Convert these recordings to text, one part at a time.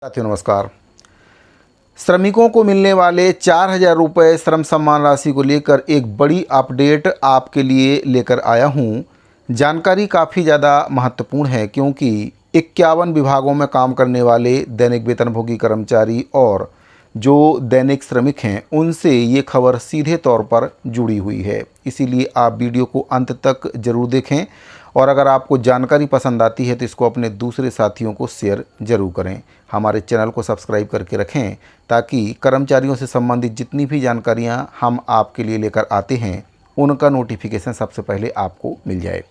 साथियों नमस्कार। श्रमिकों को मिलने वाले 4,000 रुपये श्रम सम्मान राशि को लेकर एक बड़ी अपडेट आपके लिए लेकर आया हूं। जानकारी काफ़ी ज़्यादा महत्वपूर्ण है क्योंकि 51 विभागों में काम करने वाले दैनिक वेतनभोगी कर्मचारी और जो दैनिक श्रमिक हैं उनसे ये खबर सीधे तौर पर जुड़ी हुई है। इसीलिए आप वीडियो को अंत तक ज़रूर देखें और अगर आपको जानकारी पसंद आती है तो इसको अपने दूसरे साथियों को शेयर ज़रूर करें। हमारे चैनल को सब्सक्राइब करके रखें ताकि कर्मचारियों से संबंधित जितनी भी जानकारियां हम आपके लिए लेकर आते हैं उनका नोटिफिकेशन सबसे पहले आपको मिल जाए।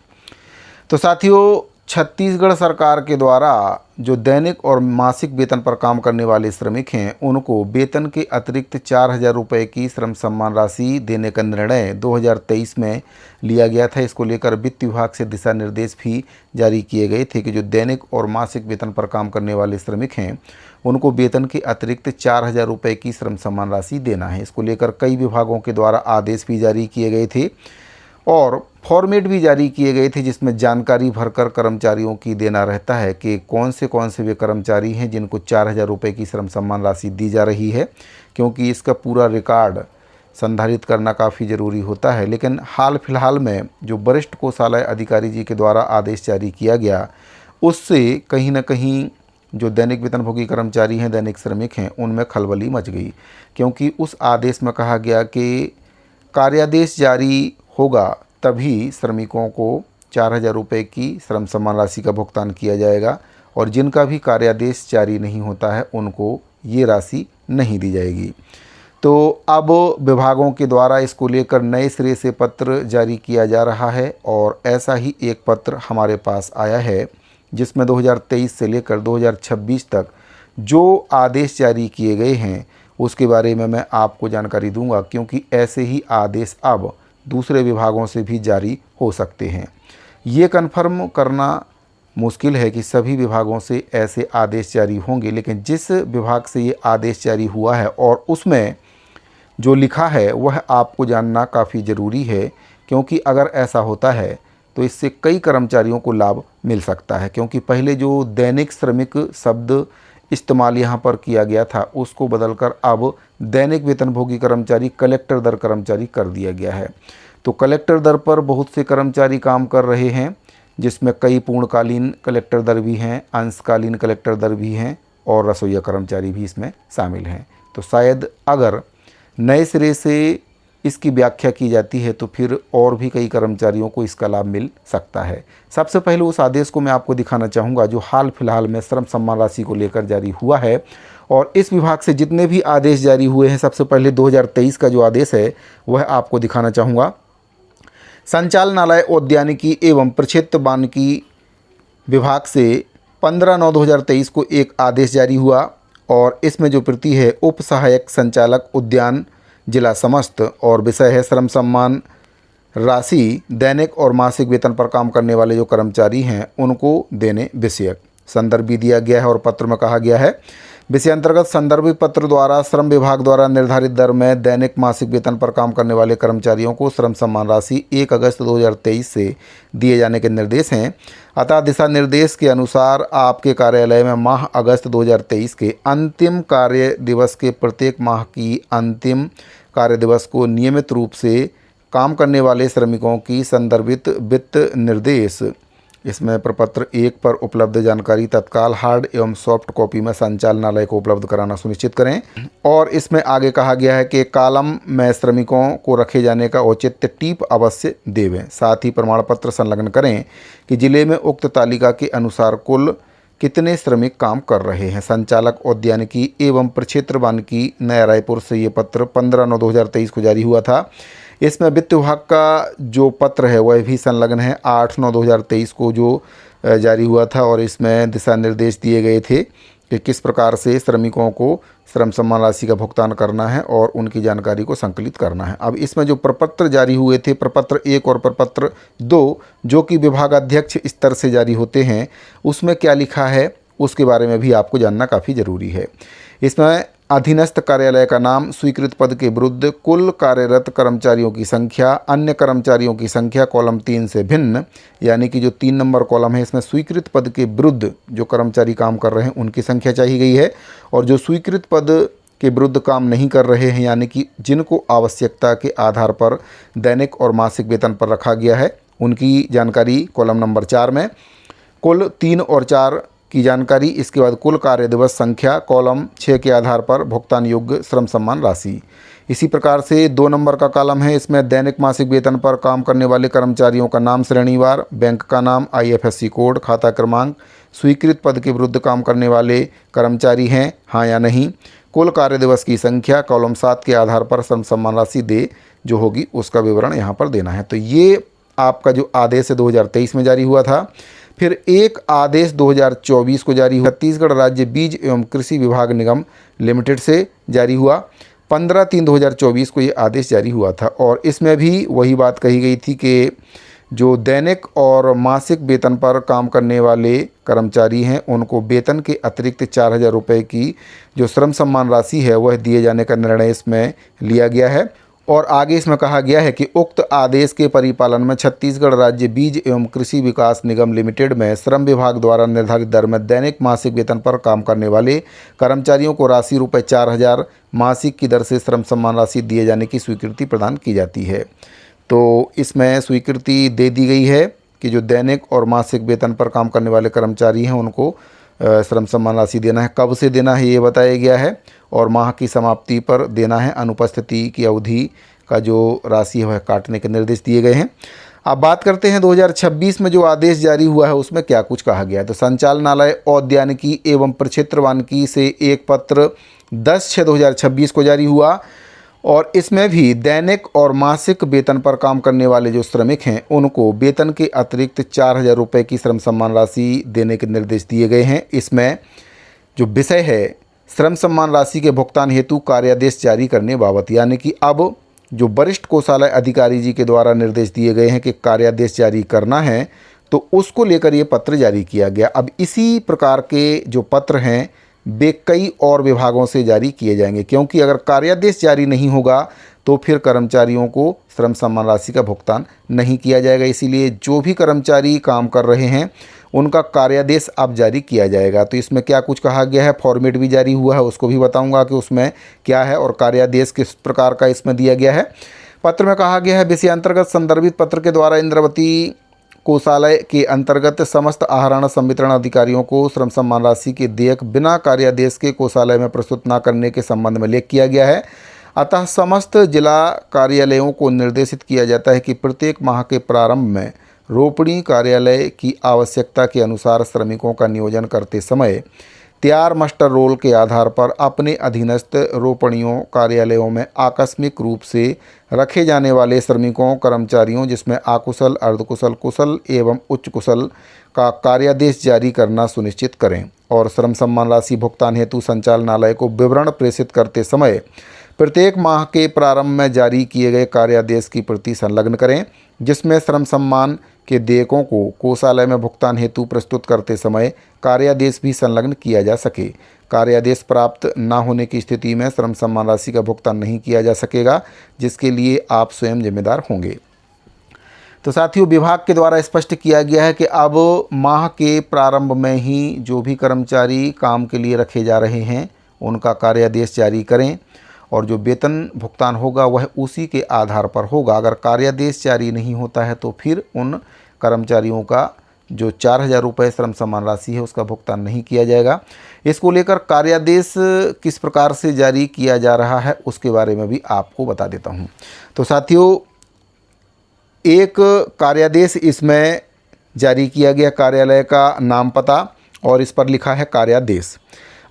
तो साथियों, छत्तीसगढ़ सरकार के द्वारा जो दैनिक और मासिक वेतन पर काम करने वाले श्रमिक हैं उनको वेतन के अतिरिक्त 4,000 रुपये की श्रम सम्मान राशि देने का निर्णय 2023 में लिया गया था। इसको लेकर वित्त विभाग से दिशा निर्देश भी जारी किए गए थे कि जो दैनिक और मासिक वेतन पर काम करने वाले श्रमिक हैं उनको वेतन के अतिरिक्त 4,000 रुपये की श्रम सम्मान राशि देना है। इसको लेकर कई विभागों के द्वारा आदेश भी जारी किए गए थे और फॉर्मेट भी जारी किए गए थे जिसमें जानकारी भरकर कर्मचारियों की देना रहता है कि कौन से वे कर्मचारी हैं जिनको 4,000 रुपये की श्रम सम्मान राशि दी जा रही है, क्योंकि इसका पूरा रिकॉर्ड संधारित करना काफ़ी ज़रूरी होता है। लेकिन हाल फिलहाल में जो वरिष्ठ कोषालय अधिकारी जी के द्वारा आदेश जारी किया गया उससे कहीं ना कहीं जो दैनिक वेतनभोगी कर्मचारी हैं, दैनिक श्रमिक हैं, उनमें खलबली मच गई, क्योंकि उस आदेश में कहा गया कि कार्यादेश जारी होगा तभी श्रमिकों को 4,000 रुपये की श्रम सम्मान राशि का भुगतान किया जाएगा और जिनका भी कार्यादेश जारी नहीं होता है उनको ये राशि नहीं दी जाएगी। तो अब विभागों के द्वारा इसको लेकर नए सिरे से पत्र जारी किया जा रहा है और ऐसा ही एक पत्र हमारे पास आया है जिसमें 2023 से लेकर 2026 तक जो आदेश जारी किए गए हैं उसके बारे में मैं आपको जानकारी दूंगा, क्योंकि ऐसे ही आदेश अब दूसरे विभागों से भी जारी हो सकते हैं। ये कन्फर्म करना मुश्किल है कि सभी विभागों से ऐसे आदेश जारी होंगे, लेकिन जिस विभाग से ये आदेश जारी हुआ है और उसमें जो लिखा है वह आपको जानना काफ़ी ज़रूरी है, क्योंकि अगर ऐसा होता है तो इससे कई कर्मचारियों को लाभ मिल सकता है। क्योंकि पहले जो दैनिक श्रमिक शब्द इस्तेमाल यहाँ पर किया गया था उसको बदलकर अब दैनिक वेतनभोगी कर्मचारी कलेक्टर दर कर्मचारी कर दिया गया है। तो कलेक्टर दर पर बहुत से कर्मचारी काम कर रहे हैं, जिसमें कई पूर्णकालीन कलेक्टर दर भी हैं, अंशकालीन कलेक्टर दर भी हैं और रसोइया कर्मचारी भी इसमें शामिल हैं। तो शायद अगर नए सिरे से इसकी व्याख्या की जाती है तो फिर और भी कई कर्मचारियों को इसका लाभ मिल सकता है। सबसे पहले उस आदेश को मैं आपको दिखाना चाहूँगा जो हाल फिलहाल में श्रम सम्मान राशि को लेकर जारी हुआ है। और इस विभाग से जितने भी आदेश जारी हुए हैं, सबसे पहले 2023 का जो आदेश है वह आपको दिखाना चाहूँगा। संचालनालय उद्यानिकी एवं प्रक्षेत्र वानिकी विभाग से 15/9/2023 को एक आदेश जारी हुआ और इसमें जो प्रति है उप सहायक संचालक उद्यान जिला समस्त और विषय है श्रम सम्मान राशि दैनिक और मासिक वेतन पर काम करने वाले जो कर्मचारी हैं उनको देने विषयक संदर्भ भी दिया गया है। और पत्र में कहा गया है विषय अंतर्गत संदर्भित पत्र द्वारा श्रम विभाग द्वारा निर्धारित दर में दैनिक मासिक वेतन पर काम करने वाले कर्मचारियों को श्रम सम्मान राशि 1 अगस्त 2023 से दिए जाने के निर्देश हैं। अतः दिशा निर्देश के अनुसार आपके कार्यालय में माह अगस्त 2023 के अंतिम कार्य दिवस के प्रत्येक माह की अंतिम कार्य दिवस को नियमित रूप से काम करने वाले श्रमिकों की संदर्भित वित्त निर्देश, इसमें प्रपत्र 1 पर उपलब्ध जानकारी तत्काल हार्ड एवं सॉफ्ट कॉपी में संचालनालय को उपलब्ध कराना सुनिश्चित करें। और इसमें आगे कहा गया है कि कॉलम में श्रमिकों को रखे जाने का औचित्य टीप अवश्य देवें। साथ ही प्रमाण पत्र संलग्न करें कि जिले में उक्त तालिका के अनुसार कुल कितने श्रमिक काम कर रहे हैं। संचालक उद्यानिकी एवं प्रक्षेत्र वानिकी नया रायपुर से ये पत्र 15/9/2023 को जारी हुआ था। इसमें वित्त विभाग का जो पत्र है वह भी संलग्न है 8/9/2023 को जो जारी हुआ था और इसमें दिशा निर्देश दिए गए थे कि किस प्रकार से श्रमिकों को श्रम सम्मान राशि का भुगतान करना है और उनकी जानकारी को संकलित करना है। अब इसमें जो प्रपत्र जारी हुए थे, प्रपत्र 1 और प्रपत्र 2 जो कि विभागाध्यक्ष स्तर से जारी होते हैं, उसमें क्या लिखा है उसके बारे में भी आपको जानना काफ़ी ज़रूरी है। इसमें अधीनस्थ कार्यालय का नाम, स्वीकृत पद के विरुद्ध, कुल कार्यरत कर्मचारियों की संख्या, अन्य कर्मचारियों की संख्या कॉलम 3 से भिन्न, यानी कि जो 3 नंबर कॉलम है इसमें स्वीकृत पद के विरुद्ध जो कर्मचारी काम कर रहे हैं उनकी संख्या चाहिए गई है, और जो स्वीकृत पद के विरुद्ध काम नहीं कर रहे हैं यानी कि जिनको आवश्यकता के आधार पर दैनिक और मासिक वेतन पर रखा गया है उनकी जानकारी कॉलम नंबर 4 में, कुल 3 और 4 की जानकारी, इसके बाद कुल कार्य दिवस संख्या कॉलम 6 के आधार पर भुगतान योग्य श्रम सम्मान राशि। इसी प्रकार से 2 नंबर का कॉलम है, इसमें दैनिक मासिक वेतन पर काम करने वाले कर्मचारियों का नाम, श्रेणीवार, बैंक का नाम, IFSC कोड, खाता क्रमांक, स्वीकृत पद के विरुद्ध काम करने वाले कर्मचारी हैं हाँ या नहीं, कुल कार्य दिवस की संख्या कॉलम 7 के आधार पर श्रम सम्मान राशि दे जो होगी उसका विवरण यहाँ पर देना है। तो ये आपका जो आदेश है 2023 में जारी हुआ था। फिर एक आदेश 2024 को जारी हुआ, छत्तीसगढ़ राज्य बीज एवं कृषि विभाग निगम लिमिटेड से जारी हुआ। 15/3/2024 को ये आदेश जारी हुआ था और इसमें भी वही बात कही गई थी कि जो दैनिक और मासिक वेतन पर काम करने वाले कर्मचारी हैं उनको वेतन के अतिरिक्त 4,000 रुपये की जो श्रम सम्मान राशि है वह दिए जाने का निर्णय इसमें लिया गया है। और आगे इसमें कहा गया है कि उक्त आदेश के परिपालन में छत्तीसगढ़ राज्य बीज एवं कृषि विकास निगम लिमिटेड में श्रम विभाग द्वारा निर्धारित दर में दैनिक मासिक वेतन पर काम करने वाले कर्मचारियों को राशि रुपये 4,000 मासिक की दर से श्रम सम्मान राशि दिए जाने की स्वीकृति प्रदान की जाती है। तो इसमें स्वीकृति दे दी गई है कि जो दैनिक और मासिक वेतन पर काम करने वाले कर्मचारी हैं उनको श्रम सम्मान राशि देना है। कब से देना है ये बताया गया है और माह की समाप्ति पर देना है। अनुपस्थिति की अवधि का जो राशि है वह काटने के निर्देश दिए गए हैं। अब बात करते हैं 2026 में जो आदेश जारी हुआ है उसमें क्या कुछ कहा गया है। तो संचालनालय औद्यानिकी एवं प्रक्षेत्र वानिकी से एक पत्र 10/6/2026 को जारी हुआ और इसमें भी दैनिक और मासिक वेतन पर काम करने वाले जो श्रमिक हैं उनको वेतन के अतिरिक्त 4,000 रुपये की श्रम सम्मान राशि देने के निर्देश दिए गए हैं। इसमें जो विषय है श्रम सम्मान राशि के भुगतान हेतु कार्यादेश जारी करने बाबत, यानी कि अब जो वरिष्ठ कोषालय अधिकारी जी के द्वारा निर्देश दिए गए हैं कि कार्यादेश जारी करना है तो उसको लेकर ये पत्र जारी किया गया। अब इसी प्रकार के जो पत्र हैं वे कई और विभागों से जारी किए जाएंगे, क्योंकि अगर कार्यादेश जारी नहीं होगा तो फिर कर्मचारियों को श्रम सम्मान राशि का भुगतान नहीं किया जाएगा। इसीलिए जो भी कर्मचारी काम कर रहे हैं उनका कार्यादेश अब जारी किया जाएगा। तो इसमें क्या कुछ कहा गया है, फॉर्मेट भी जारी हुआ है, उसको भी बताऊंगा कि उसमें क्या है और कार्यादेश किस प्रकार का इसमें दिया गया है। पत्र में कहा गया है विषयांतर्गत संदर्भित पत्र के द्वारा इंद्रावती कोषालय के अंतर्गत समस्त आहरण संवितरण अधिकारियों को श्रम सम्मान राशि के देयक बिना कार्यादेश के कोषालय में प्रस्तुत न करने के संबंध में लेख किया गया है। अतः समस्त जिला कार्यालयों को निर्देशित किया जाता है कि प्रत्येक माह के प्रारंभ में रोपणी कार्यालय की आवश्यकता के अनुसार श्रमिकों का नियोजन करते समय तैयार मास्टर रोल के आधार पर अपने अधीनस्थ रोपणियों कार्यालयों में आकस्मिक रूप से रखे जाने वाले श्रमिकों कर्मचारियों जिसमें अकुशल, अर्धकुशल, कुशल एवं उच्च कुशल का कार्यादेश जारी करना सुनिश्चित करें और श्रम सम्मान राशि भुगतान हेतु संचालनालय को विवरण प्रेषित करते समय प्रत्येक माह के प्रारंभ में जारी किए गए कार्यादेश की प्रति संलग्न करें, जिसमें श्रम सम्मान के देयकों को कोषालय में भुगतान हेतु प्रस्तुत करते समय कार्यादेश भी संलग्न किया जा सके। कार्यादेश प्राप्त न होने की स्थिति में श्रम सम्मान राशि का भुगतान नहीं किया जा सकेगा, जिसके लिए आप स्वयं जिम्मेदार होंगे। तो साथियों, विभाग के द्वारा स्पष्ट किया गया है कि अब माह के प्रारंभ में ही जो भी कर्मचारी काम के लिए रखे जा रहे हैं उनका कार्यादेश जारी करें और जो वेतन भुगतान होगा वह उसी के आधार पर होगा। अगर कार्यादेश जारी नहीं होता है तो फिर उन कर्मचारियों का जो 4,000 रुपये श्रम सम्मान राशि है उसका भुगतान नहीं किया जाएगा। इसको लेकर कार्यादेश किस प्रकार से जारी किया जा रहा है उसके बारे में भी आपको बता देता हूं। तो साथियों, एक कार्यादेश इसमें जारी किया गया, कार्यालय का नाम पता और इस पर लिखा है कार्यादेश।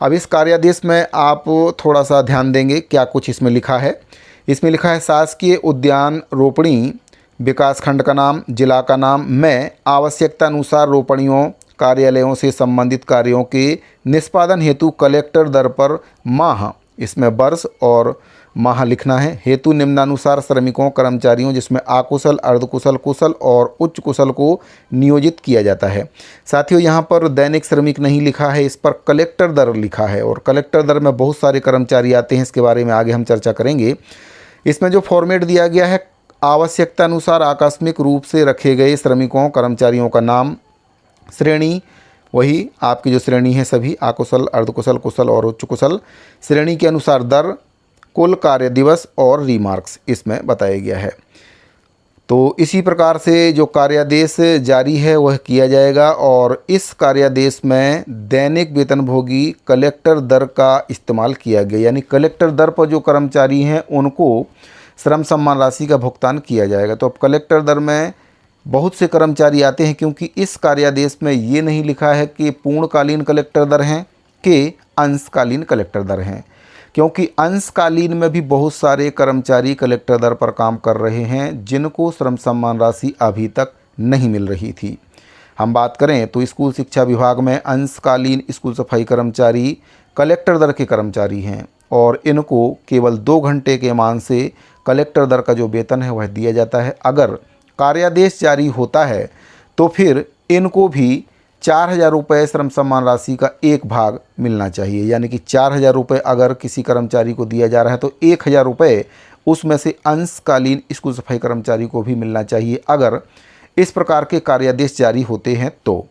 अब इस कार्यादेश में आप थोड़ा सा ध्यान देंगे क्या कुछ इसमें लिखा है। इसमें लिखा है शासकीय उद्यान रोपणी विकास खंड का नाम, जिला का नाम में आवश्यकता अनुसार रोपणियों कार्यालयों से संबंधित कार्यों के निष्पादन हेतु कलेक्टर दर पर माह, इसमें वर्ष और माह लिखना है। हेतु निम्नानुसार श्रमिकों कर्मचारियों जिसमें अकुशल, अर्धकुशल, कुशल और उच्च कुशल को नियोजित किया जाता है। साथियों यहाँ पर दैनिक श्रमिक नहीं लिखा है, इस पर कलेक्टर दर लिखा है और कलेक्टर दर में बहुत सारे कर्मचारी आते हैं, इसके बारे में आगे हम चर्चा करेंगे। इसमें जो फॉर्मेट दिया गया है, आवश्यकता अनुसार आकस्मिक रूप से रखे गए श्रमिकों कर्मचारियों का नाम, श्रेणी वही आपकी जो श्रेणी है सभी अकुशल, अर्धकुशल, कुशल और उच्च कुशल, श्रेणी के अनुसार दर, कुल कार्य दिवस और रिमार्क्स इसमें बताया गया है। तो इसी प्रकार से जो कार्यादेश जारी है वह किया जाएगा और इस कार्यादेश में दैनिक वेतनभोगी कलेक्टर दर का इस्तेमाल किया गया, यानी कलेक्टर दर पर जो कर्मचारी हैं उनको श्रम सम्मान राशि का भुगतान किया जाएगा। तो अब कलेक्टर दर में बहुत से कर्मचारी आते हैं क्योंकि इस कार्यादेश में ये नहीं लिखा है कि पूर्णकालीन कलेक्टर दर हैं कि अंशकालीन कलेक्टर दर हैं, क्योंकि अंशकालीन में भी बहुत सारे कर्मचारी कलेक्टर दर पर काम कर रहे हैं जिनको श्रम सम्मान राशि अभी तक नहीं मिल रही थी। हम बात करें तो स्कूल शिक्षा विभाग में अंशकालीन स्कूल सफाई कर्मचारी कलेक्टर दर के कर्मचारी हैं और इनको केवल 2 घंटे के मान से कलेक्टर दर का जो वेतन है वह दिया जाता है। अगर कार्यादेश जारी होता है तो फिर इनको भी 4,000 रुपये श्रम सम्मान राशि का एक भाग मिलना चाहिए, यानी कि 4,000 रुपये अगर किसी कर्मचारी को दिया जा रहा है तो 1,000 रुपये उसमें से अंशकालीन स्कूल सफाई कर्मचारी को भी मिलना चाहिए। अगर इस प्रकार के कार्यादेश जारी होते हैं तो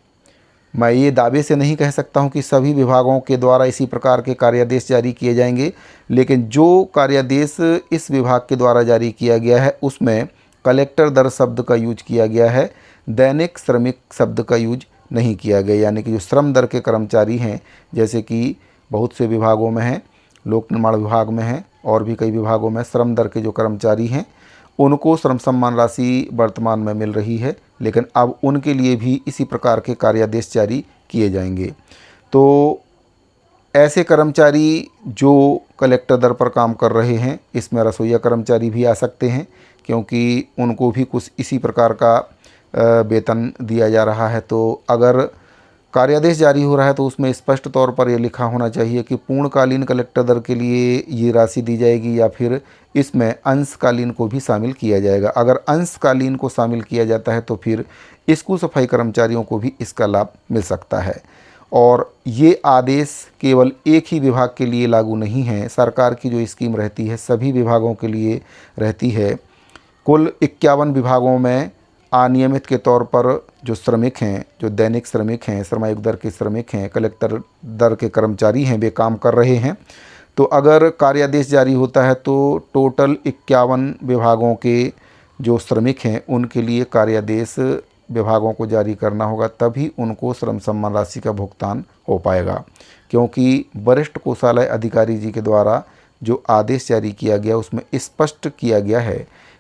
मैं ये दावे से नहीं कह सकता हूं कि सभी विभागों के द्वारा इसी प्रकार के कार्यादेश जारी किए जाएंगे, लेकिन जो कार्यादेश इस विभाग के द्वारा जारी किया गया है उसमें कलेक्टर दर शब्द का यूज किया गया है, दैनिक श्रमिक शब्द का यूज नहीं किया गया। यानी कि जो श्रम दर के कर्मचारी हैं, जैसे कि बहुत से विभागों में हैं, लोक निर्माण विभाग में हैं और भी कई विभागों में श्रम दर के जो कर्मचारी हैं उनको श्रम सम्मान राशि वर्तमान में मिल रही है, लेकिन अब उनके लिए भी इसी प्रकार के कार्यादेश जारी किए जाएंगे। तो ऐसे कर्मचारी जो कलेक्टर दर पर काम कर रहे हैं, इसमें रसोइया कर्मचारी भी आ सकते हैं क्योंकि उनको भी कुछ इसी प्रकार का वेतन दिया जा रहा है। तो अगर कार्यादेश जारी हो रहा है तो उसमें स्पष्ट तौर पर यह लिखा होना चाहिए कि पूर्णकालीन कलेक्टर दर के लिए ये राशि दी जाएगी या फिर इसमें अंशकालीन को भी शामिल किया जाएगा। अगर अंशकालीन को शामिल किया जाता है तो फिर स्कूल सफाई कर्मचारियों को भी इसका लाभ मिल सकता है। और ये आदेश केवल एक ही विभाग के लिए लागू नहीं है, सरकार की जो स्कीम रहती है सभी विभागों के लिए रहती है। कुल 51 विभागों में अनियमित के तौर पर जो श्रमिक हैं, जो दैनिक श्रमिक हैं, श्रमायुक्त दर के श्रमिक हैं, कलेक्टर दर के कर्मचारी हैं, वे काम कर रहे हैं। तो अगर कार्यादेश जारी होता है तो टोटल 51 विभागों के जो श्रमिक हैं उनके लिए कार्यादेश विभागों को जारी करना होगा, तभी उनको श्रम सम्मान राशि का भुगतान हो पाएगा। क्योंकि वरिष्ठ कोषालय अधिकारी जी के द्वारा जो आदेश जारी किया गया उसमें स्पष्ट किया गया है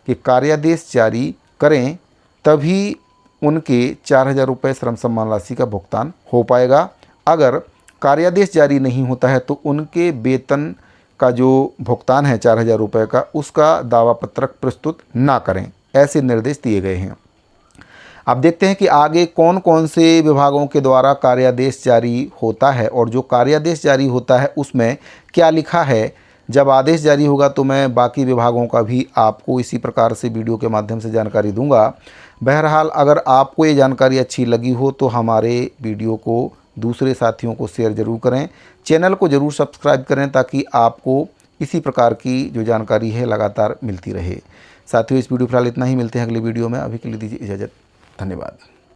कि कार्यादेश जारी करें तभी उनके 4,000 रुपये श्रम सम्मान राशि का भुगतान हो पाएगा। अगर कार्यादेश जारी नहीं होता है तो उनके वेतन का जो भुगतान है 4,000 रुपये का, उसका दावा पत्रक प्रस्तुत ना करें, ऐसे निर्देश दिए गए हैं। अब देखते हैं कि आगे कौन कौन से विभागों के द्वारा कार्यादेश जारी होता है और जो कार्यादेश जारी होता है उसमें क्या लिखा है। जब आदेश जारी होगा तो मैं बाकी विभागों का भी आपको इसी प्रकार से वीडियो के माध्यम से जानकारी दूंगा। बहरहाल अगर आपको ये जानकारी अच्छी लगी हो तो हमारे वीडियो को दूसरे साथियों को शेयर ज़रूर करें, चैनल को ज़रूर सब्सक्राइब करें ताकि आपको इसी प्रकार की जो जानकारी है लगातार मिलती रहे। साथियों इस वीडियो फिलहाल इतना ही, मिलते हैं अगले वीडियो में। अभी के लिए दीजिए इजाज़त, धन्यवाद।